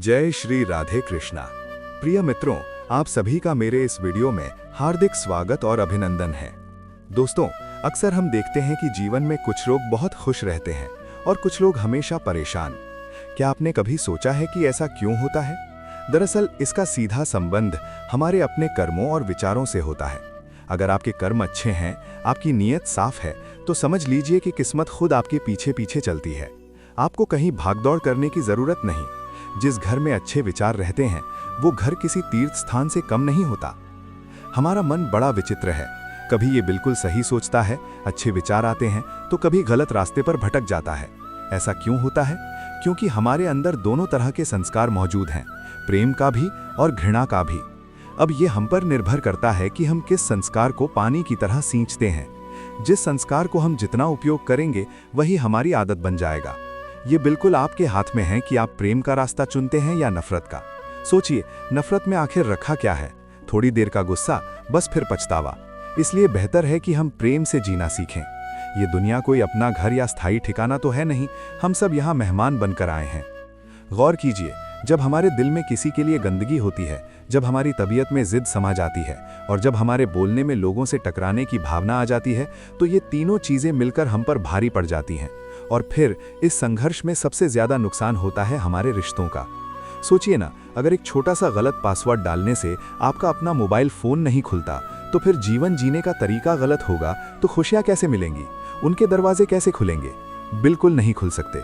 जय श्री राधे कृष्णा। प्रिय मित्रों, आप सभी का मेरे इस वीडियो में हार्दिक स्वागत और अभिनंदन है। दोस्तों, अक्सर हम देखते हैं कि जीवन में कुछ लोग बहुत खुश रहते हैं और कुछ लोग हमेशा परेशान। क्या आपने कभी सोचा है कि ऐसा क्यों होता है? दरअसल इसका सीधा संबंध हमारे अपने कर्मों और विचारों से होता है। अगर आपके कर्म अच्छे हैं, आपकी नीयत साफ है, तो समझ लीजिए कि किस्मत खुद आपके पीछे पीछे चलती है। आपको कहीं भागदौड़ करने की जरूरत नहीं। जिस घर में अच्छे विचार रहते हैं, वो घर किसी तीर्थ स्थान से कम नहीं होता। हमारा मन बड़ा विचित्र है। कभी ये बिल्कुल सही सोचता है, अच्छे विचार आते हैं, तो कभी गलत रास्ते पर भटक जाता है। ऐसा क्यों होता है? क्योंकि हमारे अंदर दोनों तरह के संस्कार मौजूद हैं, प्रेम का भी और घृणा का भी। अब ये हम पर निर्भर करता है कि हम किस संस्कार को पानी की तरह सींचते हैं। जिस संस्कार को हम जितना उपयोग करेंगे, वही हमारी आदत बन जाएगा। ये बिल्कुल आपके हाथ में है कि आप प्रेम का रास्ता चुनते हैं या नफरत का। सोचिए, नफरत में आखिर रखा क्या है? थोड़ी देर का गुस्सा, बस फिर पछतावा। इसलिए बेहतर है कि हम प्रेम से जीना सीखें। ये दुनिया कोई अपना घर या स्थायी ठिकाना तो है नहीं, हम सब यहाँ मेहमान बनकर आए हैं। गौर कीजिए, जब हमारे दिल में किसी के लिए गंदगी होती है, जब हमारी तबीयत में जिद समा जाती है और जब हमारे बोलने में लोगों से टकराने की भावना आ जाती है, तो ये तीनों चीजें मिलकर हम पर भारी पड़ जाती हैं। और फिर इस संघर्ष में सबसे ज्यादा नुकसान होता है हमारे रिश्तों का। सोचिए ना, अगर एक छोटा सा गलत पासवर्ड डालने से आपका अपना मोबाइल फोन नहीं खुलता, तो फिर जीवन जीने का तरीका गलत होगा तो खुशियां कैसे मिलेंगी? उनके दरवाजे कैसे खुलेंगे? बिल्कुल नहीं खुल सकते।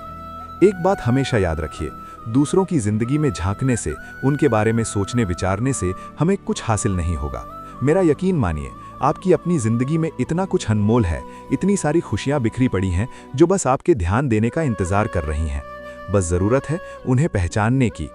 एक बात हमेशा याद रखिए, दूसरों की जिंदगी में झांकने से, उनके बारे में सोचने विचारने से हमें कुछ हासिल नहीं होगा। मेरा यकीन मानिए, आपकी अपनी जिंदगी में इतना कुछ अनमोल है, इतनी सारी खुशियां बिखरी पड़ी हैं जो बस आपके ध्यान देने का इंतजार कर रही हैं। बस जरूरत है उन्हें पहचानने की।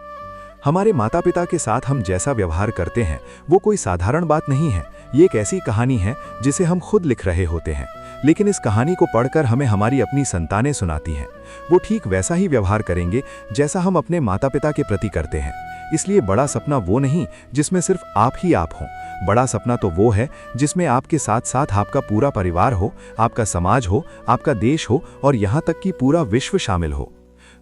हमारे माता पिता के साथ हम जैसा व्यवहार करते हैं, वो कोई साधारण बात नहीं है। ये एक ऐसी कहानी है जिसे हम खुद लिख रहे होते हैं, लेकिन इस कहानी को पढ़कर हमें हमारी अपनी संतानें सुनाती हैं। वो ठीक वैसा ही व्यवहार करेंगे जैसा हम अपने माता पिता के प्रति करते हैं। इसलिए बड़ा सपना वो नहीं जिसमें सिर्फ आप ही आप हों। बड़ा सपना तो वो है जिसमें आपके साथ साथ आपका पूरा परिवार हो, आपका समाज हो, आपका देश हो और यहाँ तक कि पूरा विश्व शामिल हो।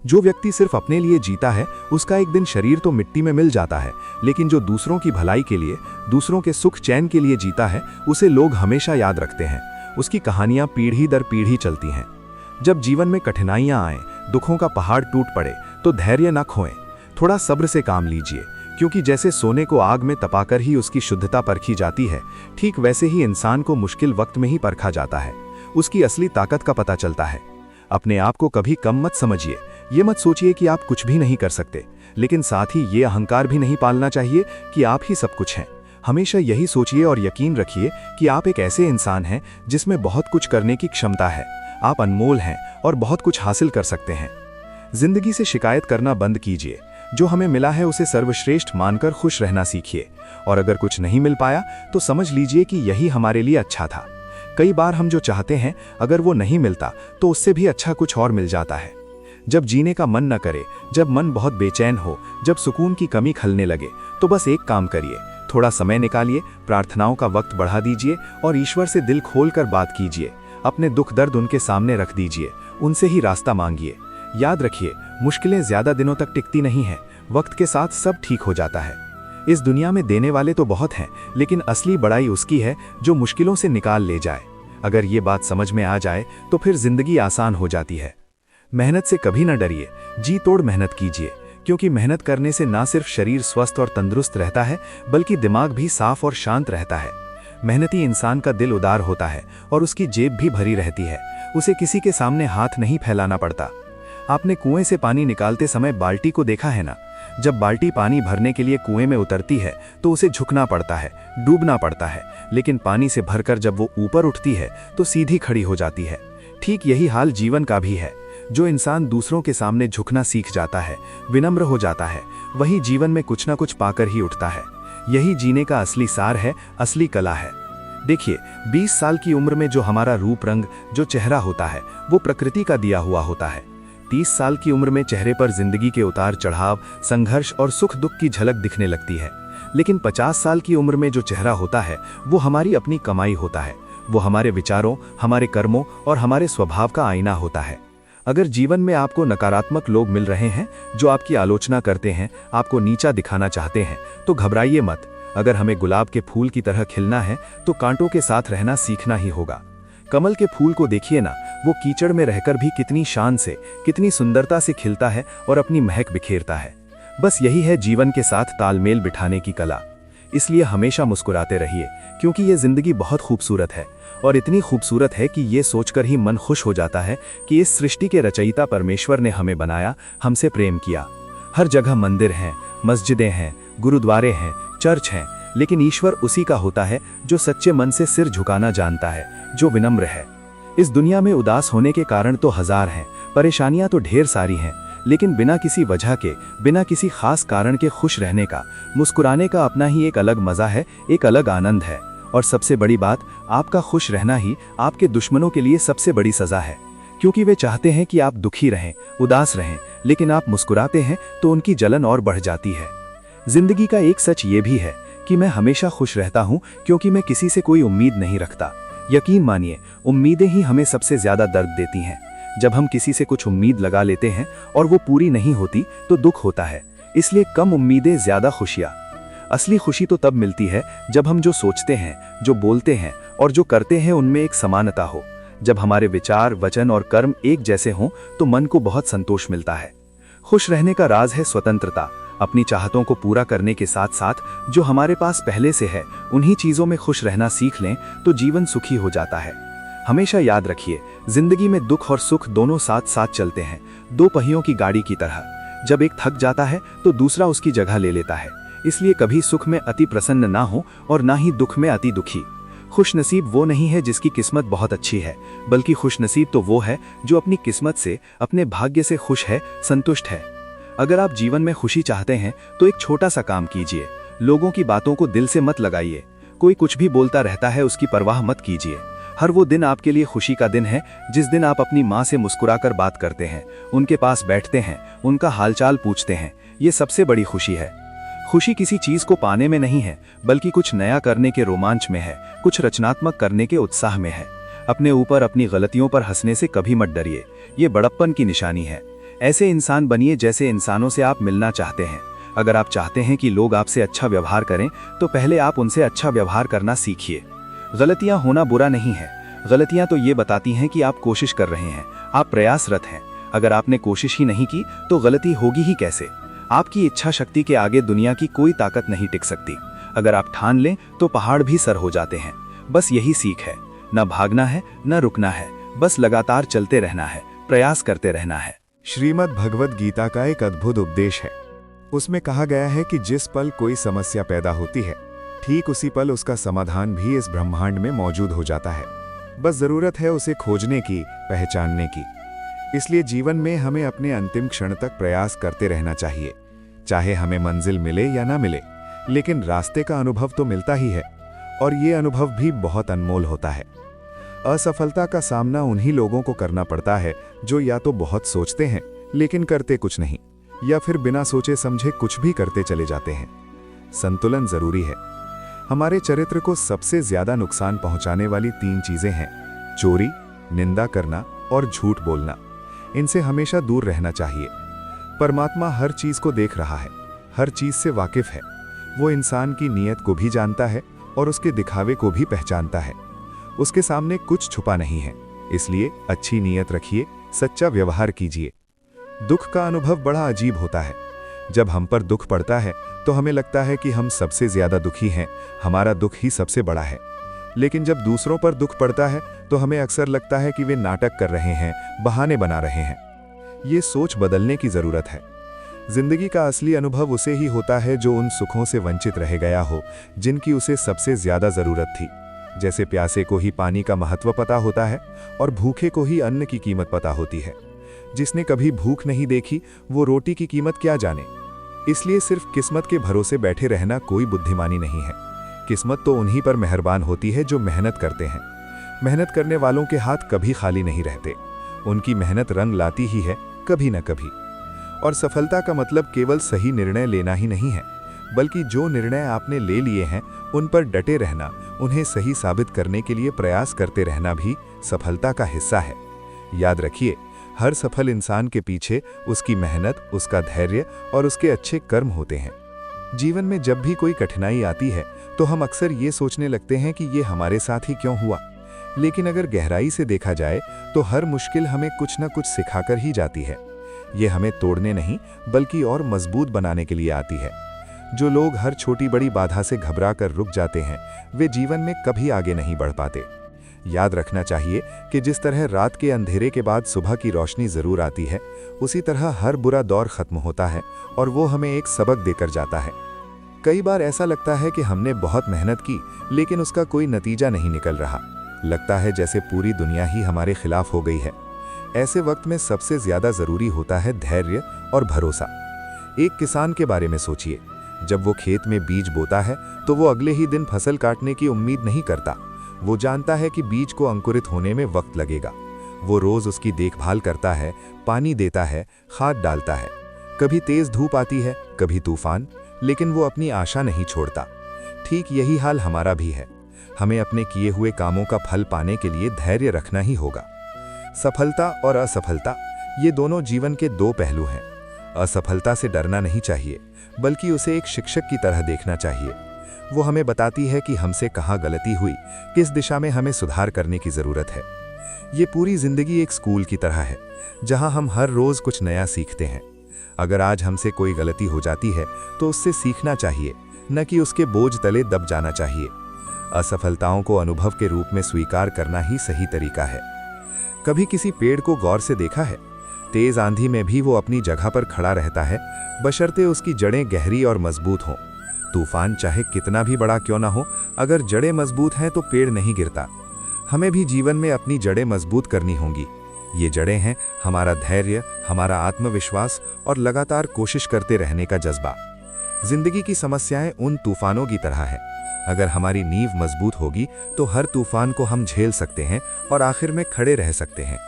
जो व्यक्ति सिर्फ अपने लिए जीता है, उसका एक दिन शरीर तो मिट्टी में मिल जाता है, लेकिन जो दूसरों की भलाई के लिए, दूसरों के सुख चैन के लिए जीता है, उसे लोग हमेशा याद रखते हैं। उसकी कहानियां पीढ़ी दर पीढ़ी चलती हैं। जब जीवन में कठिनाइयां आएं, दुखों का पहाड़ टूट पड़े, तो धैर्य न खोएं। थोड़ा सब्र से काम लीजिए, क्योंकि जैसे सोने को आग में तपाकर ही उसकी शुद्धता परखी जाती है, ठीक वैसे ही इंसान को मुश्किल वक्त में ही परखा जाता है। उसकी असली ताकत का पता चलता है। अपने आप को कभी कम मत समझिए। ये मत सोचिए कि आप कुछ भी नहीं कर सकते, लेकिन साथ ही ये अहंकार भी नहीं पालना चाहिए कि आप ही सब कुछ हैं। हमेशा यही सोचिए और यकीन रखिए कि आप एक ऐसे इंसान हैं जिसमें बहुत कुछ करने की क्षमता है। आप अनमोल हैं और बहुत कुछ हासिल कर सकते हैं। जिंदगी से शिकायत करना बंद कीजिए। जो हमें मिला है उसे सर्वश्रेष्ठ मानकर खुश रहना सीखिए। और अगर कुछ नहीं मिल पाया तो समझ लीजिए कि यही हमारे लिए अच्छा था। कई बार हम जो चाहते हैं, अगर वो नहीं मिलता तो उससे भी अच्छा कुछ और मिल जाता है। जब जीने का मन न करे, जब मन बहुत बेचैन हो, जब सुकून की कमी खलने लगे, तो बस एक काम करिए, थोड़ा समय निकालिए, प्रार्थनाओं का वक्त बढ़ा दीजिए और ईश्वर से दिल खोलकर बात कीजिए। अपने दुख दर्द उनके सामने रख दीजिए, उनसे ही रास्ता मांगिए। याद रखिए, मुश्किलें ज्यादा दिनों तक टिकती नहीं हैं। वक्त के साथ सब ठीक हो जाता है। इस दुनिया में देने वाले तो बहुत हैं, लेकिन असली बड़ाई उसकी है जो मुश्किलों से निकाल ले जाए। अगर ये बात समझ में आ जाए तो फिर जिंदगी आसान हो जाती है। मेहनत से कभी न डरिए, जी तोड़ मेहनत कीजिए, क्योंकि मेहनत करने से ना सिर्फ शरीर स्वस्थ और तंदुरुस्त रहता है, बल्कि दिमाग भी साफ और शांत रहता है। मेहनती इंसान का दिल उदार होता है और उसकी जेब भी भरी रहती है। उसे किसी के सामने हाथ नहीं फैलाना पड़ता। आपने कुएं से पानी निकालते समय बाल्टी को देखा है ना? जब बाल्टी पानी भरने के लिए कुएं में उतरती है तो उसे झुकना पड़ता है, डूबना पड़ता है, लेकिन पानी से भरकर जब वो ऊपर उठती है तो सीधी खड़ी हो जाती है। ठीक यही हाल जीवन का भी है। जो इंसान दूसरों के सामने झुकना सीख जाता है, विनम्र हो जाता है, वही जीवन में कुछ ना कुछ पाकर ही उठता है। यही जीने का असली सार है, असली कला है। देखिए, 20 साल की उम्र में जो हमारा रूप रंग, जो चेहरा होता है, वो प्रकृति का दिया हुआ होता है। 30 साल की उम्र में चेहरे पर जिंदगी के उतार चढ़ाव, संघर्ष और सुख दुख की झलक दिखने लगती है। लेकिन 50 साल की उम्र में जो चेहरा होता है, वो हमारी अपनी कमाई होता है। वो हमारे विचारों, हमारे कर्मों और हमारे स्वभाव का आईना होता है। अगर जीवन में आपको नकारात्मक लोग मिल रहे हैं जो आपकी आलोचना करते हैं, आपको नीचा दिखाना चाहते हैं, तो घबराइए मत। अगर हमें गुलाब के फूल की तरह खिलना है तो कांटों के साथ रहना सीखना ही होगा। कमल के फूल को देखिए ना, वो कीचड़ में रहकर भी कितनी शान से, कितनी सुंदरता से खिलता है और अपनी महक बिखेरता है। बस यही है जीवन के साथ तालमेल बिठाने की कला। इसलिए हमेशा मुस्कुराते रहिए, क्योंकि ये जिंदगी बहुत खूबसूरत है और इतनी खूबसूरत है कि ये सोचकर ही मन खुश हो जाता है कि इस सृष्टि के रचयिता परमेश्वर ने हमें बनाया, हमसे प्रेम किया। हर जगह मंदिर हैं, मस्जिदें हैं, गुरुद्वारे हैं, चर्च हैं, लेकिन ईश्वर उसी का होता है जो सच्चे मन से सिर झुकाना जानता है, जो विनम्र है। इस दुनिया में उदास होने के कारण तो हजार हैं, परेशानियां तो ढेर सारी हैं, लेकिन बिना किसी वजह के, बिना किसी खास कारण के खुश रहने का, मुस्कुराने का अपना ही एक अलग मजा है, एक अलग आनंद है। और सबसे बड़ी बात, आपका खुश रहना ही आपके दुश्मनों के लिए सबसे बड़ी सजा है, क्योंकि वे चाहते हैं कि आप दुखी रहें, उदास रहें, लेकिन आप मुस्कुराते हैं तो उनकी जलन और बढ़ जाती है। जिंदगी का एक सच ये भी है कि मैं हमेशा खुश रहता हूं, क्योंकि मैं किसी से कोई उम्मीद नहीं रखता। यकीन मानिए, उम्मीदें ही हमें सबसे ज्यादा दर्द देती हैं। जब हम किसी से कुछ उम्मीद लगा लेते हैं और वो पूरी नहीं होती तो दुख होता है। इसलिए कम उम्मीदें, ज्यादा खुशियां। असली खुशी तो तब मिलती है जब हम जो सोचते हैं, जो बोलते हैं और जो करते हैं उनमें एक समानता हो। जब हमारे विचार, वचन और कर्म एक जैसे हों तो मन को बहुत संतोष मिलता है। खुश रहने का राज है स्वतंत्रता। अपनी चाहतों को पूरा करने के साथ साथ जो हमारे पास पहले से है, उन्हीं चीजों में खुश रहना सीख लें तो जीवन सुखी हो जाता है। हमेशा याद रखिए, जिंदगी में दुख और सुख दोनों साथ साथ चलते हैं, दो पहियों की गाड़ी की तरह। जब एक थक जाता है तो दूसरा उसकी जगह ले लेता है। इसलिए कभी सुख में अति प्रसन्न ना हो और ना ही दुख में अति दुखी। खुश नसीब वो नहीं है जिसकी किस्मत बहुत अच्छी है, बल्कि खुश नसीब तो वो है जो अपनी किस्मत से, अपने भाग्य से खुश है, संतुष्ट है। अगर आप जीवन में खुशी चाहते हैं तो एक छोटा सा काम कीजिए। लोगों की बातों को दिल से मत लगाइए। कोई कुछ भी बोलता रहता है, उसकी परवाह मत कीजिए। हर वो दिन आपके लिए खुशी का दिन है जिस दिन आप अपनी माँ से मुस्कुराकर बात करते हैं, उनके पास बैठते हैं, उनका हालचाल पूछते हैं। ये सबसे बड़ी खुशी है। खुशी किसी चीज को पाने में नहीं है, बल्कि कुछ नया करने के रोमांच में है, कुछ रचनात्मक करने के उत्साह में है। अपने ऊपर, अपनी गलतियों पर हंसने से कभी मत डरिए। ये बड़प्पन की निशानी है। ऐसे इंसान बनिए जैसे इंसानों से आप मिलना चाहते हैं। अगर आप चाहते हैं कि लोग आपसे अच्छा व्यवहार करें तो पहले आप उनसे अच्छा व्यवहार करना सीखिए। गलतियां होना बुरा नहीं है। गलतियां तो ये बताती हैं कि आप कोशिश कर रहे हैं, आप प्रयासरत हैं। अगर आपने कोशिश ही नहीं की तो गलती होगी ही कैसे। आपकी इच्छा शक्ति के आगे दुनिया की कोई ताकत नहीं टिक सकती। अगर आप ठान लें तो पहाड़ भी सर हो जाते हैं। बस यही सीख है, न भागना है, न रुकना है, बस लगातार चलते रहना है, प्रयास करते रहना है। श्रीमद् भगवद गीता का एक अद्भुत उपदेश है। उसमें कहा गया है कि जिस पल कोई समस्या पैदा होती है, ठीक उसी पल उसका समाधान भी इस ब्रह्मांड में मौजूद हो जाता है। बस जरूरत है उसे खोजने की, पहचानने की। इसलिए जीवन में हमें अपने अंतिम क्षण तक प्रयास करते रहना चाहिए, चाहे हमें मंजिल मिले या ना मिले, लेकिन रास्ते का अनुभव तो मिलता ही है, और ये अनुभव भी बहुत अनमोल होता है। असफलता का सामना उन्हीं लोगों को करना पड़ता है जो या तो बहुत सोचते हैं लेकिन करते कुछ नहीं, या फिर बिना सोचे समझे कुछ भी करते चले जाते हैं। संतुलन जरूरी है। हमारे चरित्र को सबसे ज्यादा नुकसान पहुंचाने वाली 3 चीजें हैं: चोरी, निंदा करना और झूठ बोलना। इनसे हमेशा दूर रहना चाहिए। परमात्मा हर चीज को देख रहा है, हर चीज से वाकिफ है। वो इंसान की नीयत को भी जानता है और उसके दिखावे को भी पहचानता है। उसके सामने कुछ छुपा नहीं है। इसलिए अच्छी नीयत रखिए, सच्चा व्यवहार कीजिए। दुख का अनुभव बड़ा अजीब होता है। जब हम पर दुख पड़ता है तो हमें लगता है कि हम सबसे ज्यादा दुखी हैं, हमारा दुख ही सबसे बड़ा है। लेकिन जब दूसरों पर दुख पड़ता है तो हमें अक्सर लगता है कि वे नाटक कर रहे हैं, बहाने बना रहे हैं। ये सोच बदलने की जरूरत है। जिंदगी का असली अनुभव उसे ही होता है जो उन सुखों से वंचित रह गया हो जिनकी उसे सबसे ज्यादा जरूरत थी। जैसे प्यासे को ही पानी का महत्व पता होता है और भूखे को ही अन्न की कीमत पता होती है। जिसने कभी भूख नहीं देखी वो रोटी की कीमत क्या जाने। इसलिए सिर्फ किस्मत के भरोसे बैठे रहना कोई बुद्धिमानी नहीं है। किस्मत तो उन्हीं पर मेहरबान होती है जो मेहनत करते हैं। मेहनत करने वालों के हाथ कभी खाली नहीं रहते। उनकी मेहनत रंग लाती ही है, कभी न कभी। और सफलता का मतलब केवल सही निर्णय लेना ही नहीं है, बल्कि जो निर्णय आपने ले लिए हैं उन पर डटे रहना, उन्हें सही साबित करने के लिए प्रयास करते रहना भी सफलता का हिस्सा है। याद रखिए, हर सफल इंसान के पीछे उसकी मेहनत, उसका धैर्य और उसके अच्छे कर्म होते हैं। जीवन में जब भी कोई कठिनाई आती है तो हम अक्सर ये सोचने लगते हैं कि ये हमारे साथ ही क्यों हुआ। लेकिन अगर गहराई से देखा जाए तो हर मुश्किल हमें कुछ न कुछ सिखाकर ही जाती है। ये हमें तोड़ने नहीं बल्कि और मजबूत बनाने के लिए आती है। जो लोग हर छोटी बड़ी बाधा से घबरा कर रुक जाते हैं वे जीवन में कभी आगे नहीं बढ़ पाते। याद रखना चाहिए कि जिस तरह रात के अंधेरे के बाद सुबह की रोशनी जरूर आती है, उसी तरह हर बुरा दौर खत्म होता है और वो हमें एक सबक देकर जाता है। कई बार ऐसा लगता है कि हमने बहुत मेहनत की लेकिन उसका कोई नतीजा नहीं निकल रहा। लगता है जैसे पूरी दुनिया ही हमारे खिलाफ हो गई है। ऐसे वक्त में सबसे ज्यादा जरूरी होता है धैर्य और भरोसा। एक किसान के बारे में सोचिए। जब वो खेत में बीज बोता है तो वो अगले ही दिन फसल काटने की उम्मीद नहीं करता। वो जानता है कि बीज को अंकुरित होने में वक्त लगेगा। वो रोज उसकी देखभाल करता है, पानी देता है, खाद डालता है। कभी तेज धूप आती है, कभी तूफान, लेकिन वो अपनी आशा नहीं छोड़ता। ठीक यही हाल हमारा भी है। हमें अपने किए हुए कामों का फल पाने के लिए धैर्य रखना ही होगा। सफलता और असफलता ये दोनों जीवन के दो पहलू हैं। असफलता से डरना नहीं चाहिए बल्कि उसे एक शिक्षक की तरह देखना चाहिए। वो हमें बताती है कि हमसे कहाँ गलती हुई, किस दिशा में हमें सुधार करने की जरूरत है। ये पूरी जिंदगी एक स्कूल की तरह है जहां हम हर रोज कुछ नया सीखते हैं। अगर आज हमसे कोई गलती हो जाती है तो उससे सीखना चाहिए, न कि उसके बोझ तले दब जाना चाहिए। असफलताओं को अनुभव के रूप में स्वीकार करना ही सही तरीका है। कभी किसी पेड़ को गौर से देखा है? तेज आंधी में भी वो अपनी जगह पर खड़ा रहता है, बशर्ते उसकी जड़ें गहरी और मजबूत हों। तूफान चाहे कितना भी बड़ा क्यों ना हो, अगर जड़ें मजबूत हैं तो पेड़ नहीं गिरता। हमें भी जीवन में अपनी जड़ें मजबूत करनी होंगी। ये जड़ें हैं हमारा धैर्य, हमारा आत्मविश्वास और लगातार कोशिश करते रहने का जज्बा। जिंदगी की समस्याएं उन तूफानों की तरह है। अगर हमारी नींव मजबूत होगी तो हर तूफान को हम झेल सकते हैं और आखिर में खड़े रह सकते हैं।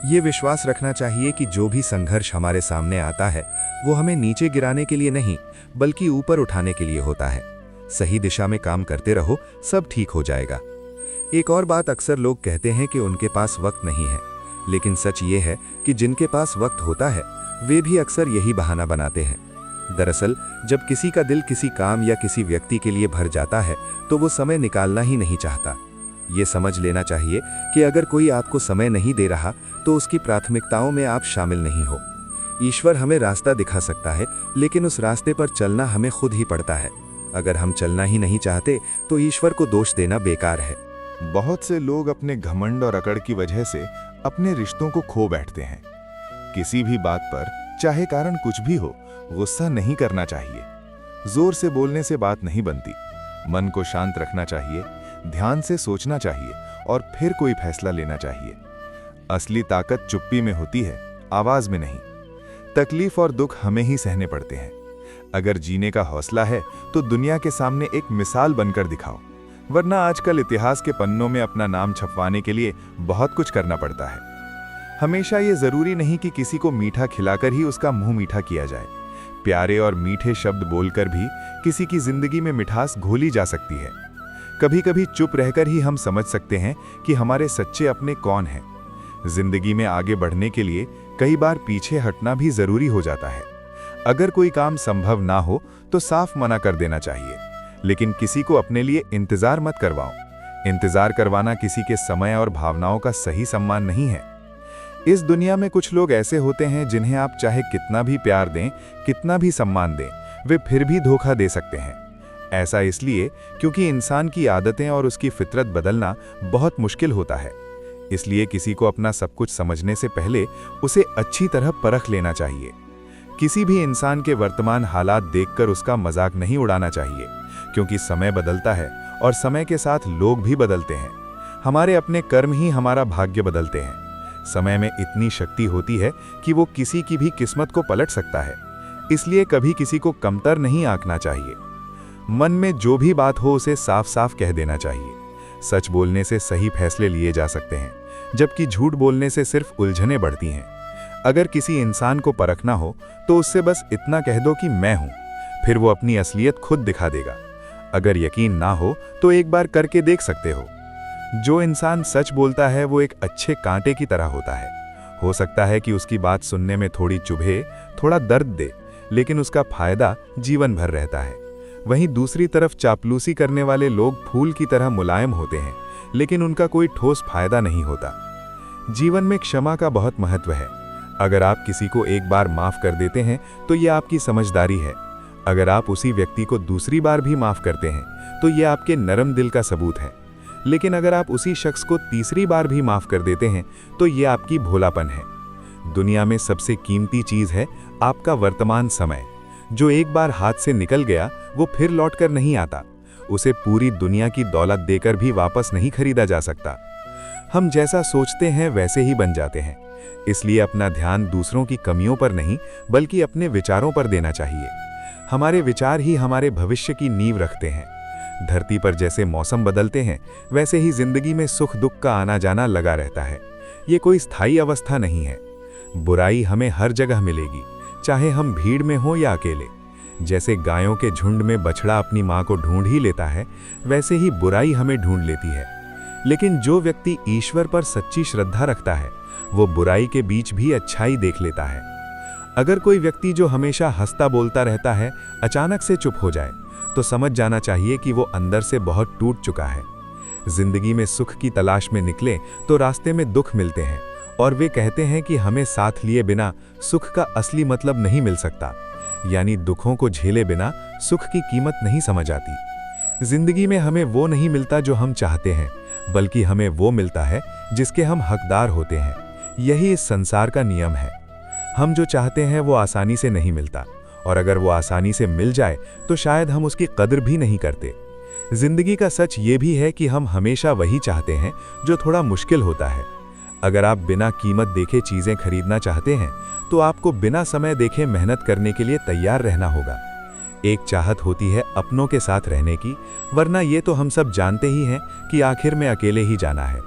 ये विश्वास रखना चाहिए कि जो भी संघर्ष हमारे सामने आता है वो हमें नीचे गिराने के लिए नहीं बल्कि ऊपर उठाने के लिए होता है। सही दिशा में काम करते रहो, सब ठीक हो जाएगा। एक और बात, अक्सर लोग कहते हैं कि उनके पास वक्त नहीं है, लेकिन सच ये है कि जिनके पास वक्त होता है वे भी अक्सर यही बहाना बनाते हैं। दरअसल जब किसी का दिल किसी काम या किसी व्यक्ति के लिए भर जाता है तो वो समय निकालना ही नहीं चाहता। ये समझ लेना चाहिए कि अगर कोई आपको समय नहीं दे रहा तो उसकी प्राथमिकताओं में आप शामिल नहीं हो। ईश्वर हमें रास्ता दिखा सकता है, लेकिन उस रास्ते पर चलना हमें खुद ही पड़ता है। अगर हम चलना ही नहीं चाहते तो ईश्वर को दोष देना बेकार है। बहुत से लोग अपने घमंड और अकड़ की वजह से अपने रिश्तों को खो बैठते हैं। किसी भी बात पर, चाहे कारण कुछ भी हो, गुस्सा नहीं करना चाहिए। जोर से बोलने से बात नहीं बनती। मन को शांत रखना चाहिए, ध्यान से सोचना चाहिए और फिर कोई फैसला लेना चाहिए। असली ताकत चुप्पी में होती है, आवाज में नहीं। तकलीफ और दुख हमें ही सहने पड़ते हैं। अगर जीने का हौसला है तो दुनिया के सामने एक मिसाल बनकर दिखाओ, वरना आजकल इतिहास के पन्नों में अपना नाम छपवाने के लिए बहुत कुछ करना पड़ता है। हमेशा ये जरूरी नहीं कि किसी को मीठा खिलाकर ही उसका मुंह मीठा किया जाए। प्यारे और मीठे शब्द बोलकर भी किसी की जिंदगी में मिठास घोली जा सकती है। कभी कभी चुप रहकर ही हम समझ सकते हैं कि हमारे सच्चे अपने कौन हैं। जिंदगी में आगे बढ़ने के लिए कई बार पीछे हटना भी जरूरी हो जाता है। अगर कोई काम संभव ना हो तो साफ मना कर देना चाहिए, लेकिन किसी को अपने लिए इंतजार मत करवाओ। इंतजार करवाना किसी के समय और भावनाओं का सही सम्मान नहीं है। इस दुनिया में कुछ लोग ऐसे होते हैं जिन्हें आप चाहे कितना भी प्यार दें, कितना भी सम्मान दें, वे फिर भी धोखा दे सकते हैं। ऐसा इसलिए क्योंकि इंसान की आदतें और उसकी फितरत बदलना बहुत मुश्किल होता है। इसलिए किसी को अपना सब कुछ समझने से पहले उसे अच्छी तरह परख लेना चाहिए। किसी भी इंसान के वर्तमान हालात देखकर उसका मजाक नहीं उड़ाना चाहिए, क्योंकि समय बदलता है और समय के साथ लोग भी बदलते हैं। हमारे अपने कर्म ही हमारा भाग्य बदलते हैं। समय में इतनी शक्ति होती है कि वो किसी की भी किस्मत को पलट सकता है। इसलिए कभी किसी को कमतर नहीं आंकना चाहिए। मन में जो भी बात हो उसे साफ साफ कह देना चाहिए। सच बोलने से सही फैसले लिए जा सकते हैं, जबकि झूठ बोलने से सिर्फ उलझनें बढ़ती हैं। अगर किसी इंसान को परखना हो तो उससे बस इतना कह दो कि मैं हूं, फिर वो अपनी असलियत खुद दिखा देगा। अगर यकीन ना हो तो एक बार करके देख सकते हो। जो इंसान सच बोलता है वो एक अच्छे कांटे की तरह होता है। हो सकता है कि उसकी बात सुनने में थोड़ी चुभे, थोड़ा दर्द दे, लेकिन उसका फायदा जीवन भर रहता है। वहीं दूसरी तरफ चापलूसी करने वाले लोग फूल की तरह मुलायम होते हैं, लेकिन उनका कोई ठोस फायदा नहीं होता। जीवन में क्षमा का बहुत महत्व है। अगर आप किसी को एक बार माफ कर देते हैं तो यह आपकी समझदारी है। अगर आप उसी व्यक्ति को दूसरी बार भी माफ करते हैं तो यह आपके नरम दिल का सबूत है। लेकिन अगर आप उसी शख्स को तीसरी बार भी माफ कर देते हैं तो यह आपकी भोलापन है। दुनिया में सबसे कीमती चीज है आपका वर्तमान समय। जो एक बार हाथ से निकल गया वो फिर लौटकर नहीं आता। उसे पूरी दुनिया की दौलत देकर भी वापस नहीं खरीदा जा सकता। हम जैसा सोचते हैं वैसे ही बन जाते हैं। इसलिए अपना ध्यान दूसरों की कमियों पर नहीं बल्कि अपने विचारों पर देना चाहिए। हमारे विचार ही हमारे भविष्य की नींव रखते हैं। धरती पर जैसे मौसम बदलते हैं वैसे ही जिंदगी में सुख दुख का आना जाना लगा रहता है। ये कोई स्थायी अवस्था नहीं है। बुराई हमें हर जगह मिलेगी, चाहे हम भीड़ में हो या अकेले। जैसे गायों के झुंड में बछड़ा अपनी मां को ढूंढ ही लेता है, वैसे ही बुराई हमें ढूंढ लेती है। लेकिन जो व्यक्ति ईश्वर पर सच्ची श्रद्धा रखता है वो बुराई के बीच भी अच्छाई देख लेता है। अगर कोई व्यक्ति जो हमेशा हंसता बोलता रहता है अचानक से चुप हो जाए तो समझ जाना चाहिए कि वो अंदर से बहुत टूट चुका है। जिंदगी में सुख की तलाश में निकले तो रास्ते में दुख मिलते हैं, और वे कहते हैं कि हमें साथ लिए बिना सुख का असली मतलब नहीं मिल सकता। यानी दुखों को झेले बिना सुख की कीमत नहीं समझ आती। जिंदगी में हमें वो नहीं मिलता जो हम चाहते हैं, बल्कि हमें वो मिलता है जिसके हम हकदार होते हैं। यही इस संसार का नियम है। हम जो चाहते हैं वो आसानी से नहीं मिलता, और अगर वो आसानी से मिल जाए तो शायद हम उसकी कदर भी नहीं करते। जिंदगी का सच ये भी है कि हम हमेशा वही चाहते हैं जो थोड़ा मुश्किल होता है। अगर आप बिना कीमत देखे चीजें खरीदना चाहते हैं तो आपको बिना समय देखे मेहनत करने के लिए तैयार रहना होगा। एक चाहत होती है अपनों के साथ रहने की, वरना ये तो हम सब जानते ही हैं कि आखिर में अकेले ही जाना है।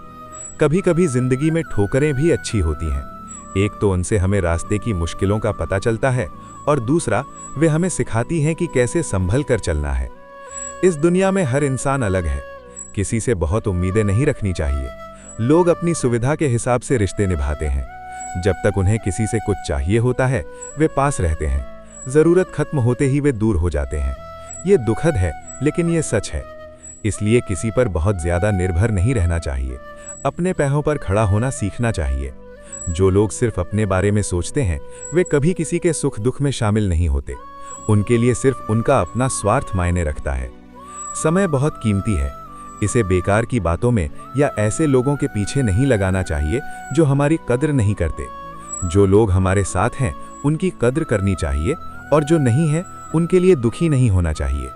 कभी कभी जिंदगी में ठोकरें भी अच्छी होती हैं। एक तो उनसे हमें रास्ते की मुश्किलों का पता चलता है, और दूसरा वे हमें सिखाती हैं कि कैसे संभल कर चलना है। इस दुनिया में हर इंसान अलग है। किसी से बहुत उम्मीदें नहीं रखनी चाहिए। लोग अपनी सुविधा के हिसाब से रिश्ते निभाते हैं। जब तक उन्हें किसी से कुछ चाहिए होता है वे पास रहते हैं। जरूरत खत्म होते ही वे दूर हो जाते हैं। ये दुखद है लेकिन ये सच है। इसलिए किसी पर बहुत ज्यादा निर्भर नहीं रहना चाहिए। अपने पैरों पर खड़ा होना सीखना चाहिए। जो लोग सिर्फ अपने बारे में सोचते हैं वे कभी किसी के सुख दुख में शामिल नहीं होते। उनके लिए सिर्फ उनका अपना स्वार्थ मायने रखता है। समय बहुत कीमती है। इसे बेकार की बातों में या ऐसे लोगों के पीछे नहीं लगाना चाहिए जो हमारी कद्र नहीं करते। जो लोग हमारे साथ हैं उनकी कद्र करनी चाहिए, और जो नहीं है उनके लिए दुखी नहीं होना चाहिए।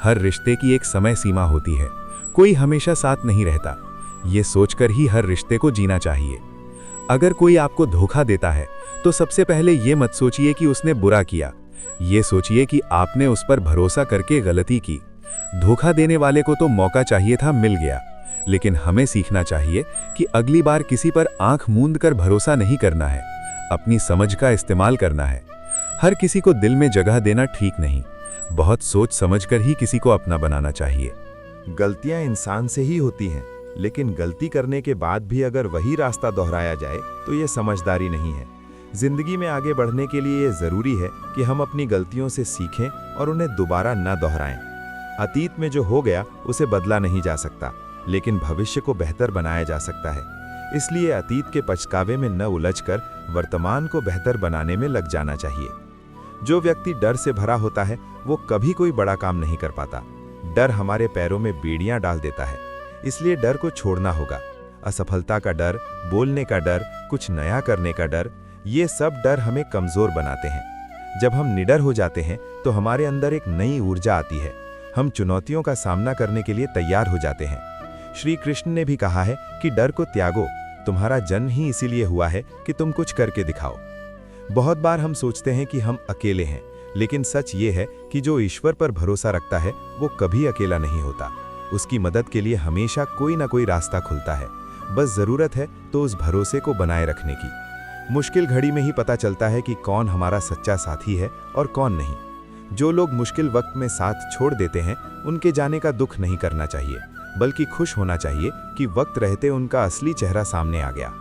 हर रिश्ते की एक समय सीमा होती है। कोई हमेशा साथ नहीं रहता। ये सोचकर ही हर रिश्ते को जीना चाहिए। अगर कोई आपको धोखा देता है तो सबसे पहले ये मत सोचिए कि उसने बुरा किया। ये सोचिए कि आपने उस पर भरोसा करके गलती की। धोखा देने वाले को तो मौका चाहिए था, मिल गया। लेकिन हमें सीखना चाहिए कि अगली बार किसी पर आंख मूंद कर भरोसा नहीं करना है। अपनी समझ का इस्तेमाल करना है। हर किसी को दिल में जगह देना ठीक नहीं। बहुत सोच समझकर ही किसी को अपना बनाना चाहिए। गलतियां इंसान से ही होती हैं, लेकिन गलती करने के बाद भी अगर वही रास्ता दोहराया जाए तो ये समझदारी नहीं है। जिंदगी में आगे बढ़ने के लिए ये जरूरी है कि हम अपनी गलतियों से सीखें और उन्हें दोबारा न दोहराएं। अतीत में जो हो गया उसे बदला नहीं जा सकता, लेकिन भविष्य को बेहतर बनाया जा सकता है। इसलिए अतीत के पछतावे में न उलझकर वर्तमान को बेहतर बनाने में लग जाना चाहिए। जो व्यक्ति डर से भरा होता है वो कभी कोई बड़ा काम नहीं कर पाता। डर हमारे पैरों में बेड़ियां डाल देता है, इसलिए डर को छोड़ना होगा। असफलता का डर, बोलने का डर, कुछ नया करने का डर, ये सब डर हमें कमजोर बनाते हैं। जब हम निडर हो जाते हैं तो हमारे अंदर एक नई ऊर्जा आती है। हम चुनौतियों का सामना करने के लिए तैयार हो जाते हैं। श्री कृष्ण ने भी कहा है कि डर को त्यागो, तुम्हारा जन्म ही इसीलिए हुआ है कि तुम कुछ करके दिखाओ। बहुत बार हम सोचते हैं कि हम अकेले हैं, लेकिन सच ये है कि जो ईश्वर पर भरोसा रखता है वो कभी अकेला नहीं होता। उसकी मदद के लिए हमेशा कोई ना कोई रास्ता खुलता है। बस जरूरत है तो उस भरोसे को बनाए रखने की। मुश्किल घड़ी में ही पता चलता है कि कौन हमारा सच्चा साथी है और कौन नहीं। जो लोग मुश्किल वक्त में साथ छोड़ देते हैं उनके जाने का दुख नहीं करना चाहिए, बल्कि खुश होना चाहिए कि वक्त रहते उनका असली चेहरा सामने आ गया।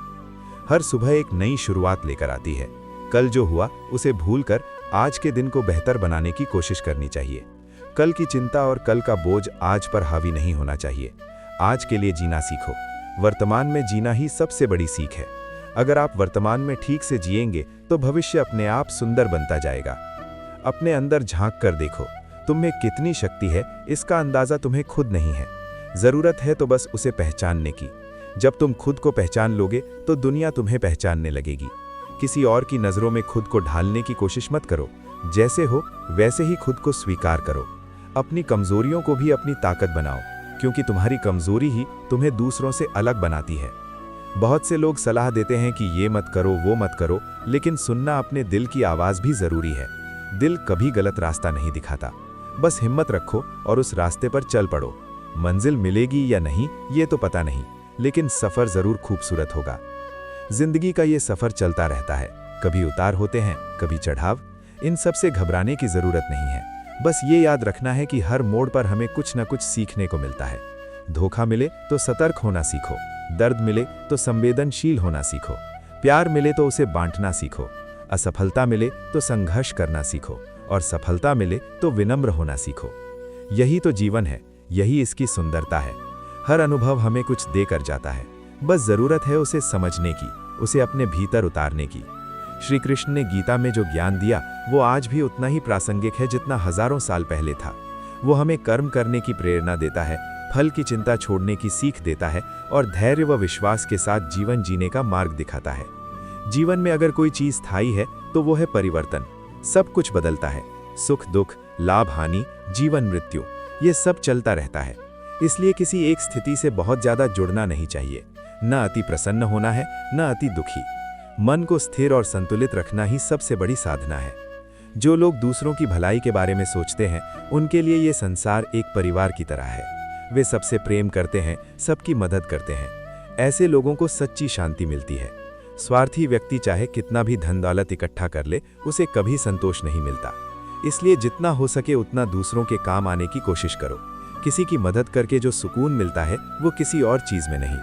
हर सुबह एक नई शुरुआत लेकर आती है। कल जो हुआ उसे भूलकर आज के दिन को बेहतर बनाने की कोशिश करनी चाहिए। कल की चिंता और कल का बोझ आज पर हावी नहीं होना चाहिए। आज के लिए जीना सीखो। वर्तमान में जीना ही सबसे बड़ी सीख है। अगर आप वर्तमान में ठीक से जिएंगे तो भविष्य अपने आप सुंदर बनता जाएगा। अपने अंदर झांक कर देखो, तुम्हें कितनी शक्ति है इसका अंदाजा तुम्हें खुद नहीं है। जरूरत है तो बस उसे पहचानने की। जब तुम खुद को पहचान लोगे तो दुनिया तुम्हें पहचानने लगेगी। किसी और की नज़रों में खुद को ढालने की कोशिश मत करो। जैसे हो वैसे ही खुद को स्वीकार करो। अपनी कमजोरियों को भी अपनी ताकत बनाओ, क्योंकि तुम्हारी कमजोरी ही तुम्हें दूसरों से अलग बनाती है। बहुत से लोग सलाह देते हैं कि ये मत करो वो मत करो, लेकिन सुनना अपने दिल की आवाज़ भी ज़रूरी है। दिल कभी गलत रास्ता नहीं दिखाता। बस हिम्मत रखो और उस रास्ते पर चल पड़ो। मंजिल मिलेगी या नहीं ये तो पता नहीं, लेकिन सफ़र ज़रूर खूबसूरत होगा। जिंदगी का ये सफ़र चलता रहता है। कभी उतार होते हैं, कभी चढ़ाव। इन सब से घबराने की ज़रूरत नहीं है। बस ये याद रखना है कि हर मोड़ पर हमें कुछ न कुछ सीखने को मिलता है। धोखा मिले तो सतर्क होना सीखो। दर्द मिले तो संवेदनशील होना सीखो। प्यार मिले तो उसे बांटना सीखो। असफलता मिले तो संघर्ष करना सीखो, और सफलता मिले तो विनम्र होना सीखो। यही तो जीवन है, यही इसकी सुंदरता है। हर अनुभव हमें कुछ देकर जाता है। बस जरूरत है उसे समझने की, उसे अपने भीतर उतारने की। श्री कृष्ण ने गीता में जो ज्ञान दिया वो आज भी उतना ही प्रासंगिक है जितना हजारों साल पहले था। वो हमें कर्म करने की प्रेरणा देता है, फल की चिंता छोड़ने की सीख देता है, और धैर्य व विश्वास के साथ जीवन जीने का मार्ग दिखाता है। जीवन में अगर कोई चीज स्थायी है तो वो है परिवर्तन। सब कुछ बदलता है। सुख दुख, लाभ हानि, जीवन मृत्यु, ये सब चलता रहता है। इसलिए किसी एक स्थिति से बहुत ज्यादा जुड़ना नहीं चाहिए। न अति प्रसन्न होना है, न अति दुखी। मन को स्थिर और संतुलित रखना ही सबसे बड़ी साधना है। जो लोग दूसरों की भलाई के बारे में सोचते हैं उनके लिए ये संसार एक परिवार की तरह है। वे सबसे प्रेम करते हैं, सबकी मदद करते हैं। ऐसे लोगों को सच्ची शांति मिलती है। स्वार्थी व्यक्ति चाहे कितना भी धन दौलत इकट्ठा कर ले, उसे कभी संतोष नहीं मिलता। इसलिए जितना हो सके उतना दूसरों के काम आने की कोशिश करो। किसी की मदद करके जो सुकून मिलता है वो किसी और चीज में नहीं।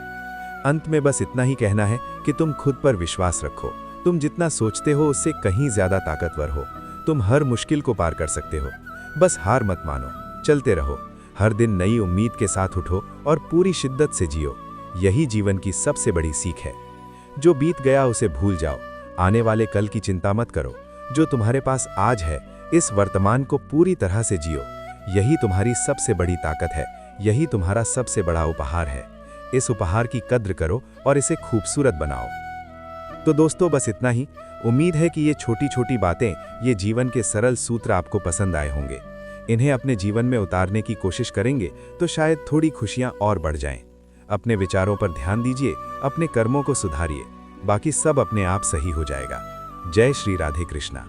अंत में बस इतना ही कहना है कि तुम खुद पर विश्वास रखो। तुम जितना सोचते हो उससे कहीं ज्यादा ताकतवर हो। तुम हर मुश्किल को पार कर सकते हो। बस हार मत मानो, चलते रहो। हर दिन नई उम्मीद के साथ उठो और पूरी शिद्दत से जियो। यही जीवन की सबसे बड़ी सीख है। जो बीत गया उसे भूल जाओ। आने वाले कल की चिंता मत करो। जो तुम्हारे पास आज है, इस वर्तमान को पूरी तरह से जियो। यही तुम्हारी सबसे बड़ी ताकत है। यही तुम्हारा सबसे बड़ा उपहार है। इस उपहार की कद्र करो और इसे खूबसूरत बनाओ। तो दोस्तों बस इतना ही। उम्मीद है कि ये छोटी छोटी बातें, ये जीवन के सरल सूत्र आपको पसंद आए होंगे। इन्हें अपने जीवन में उतारने की कोशिश करेंगे तो शायद थोड़ी खुशियां और बढ़ जाएं। अपने विचारों पर ध्यान दीजिए, अपने कर्मों को सुधारिए। बाकी सब अपने आप सही हो जाएगा। जय श्री राधे कृष्णा।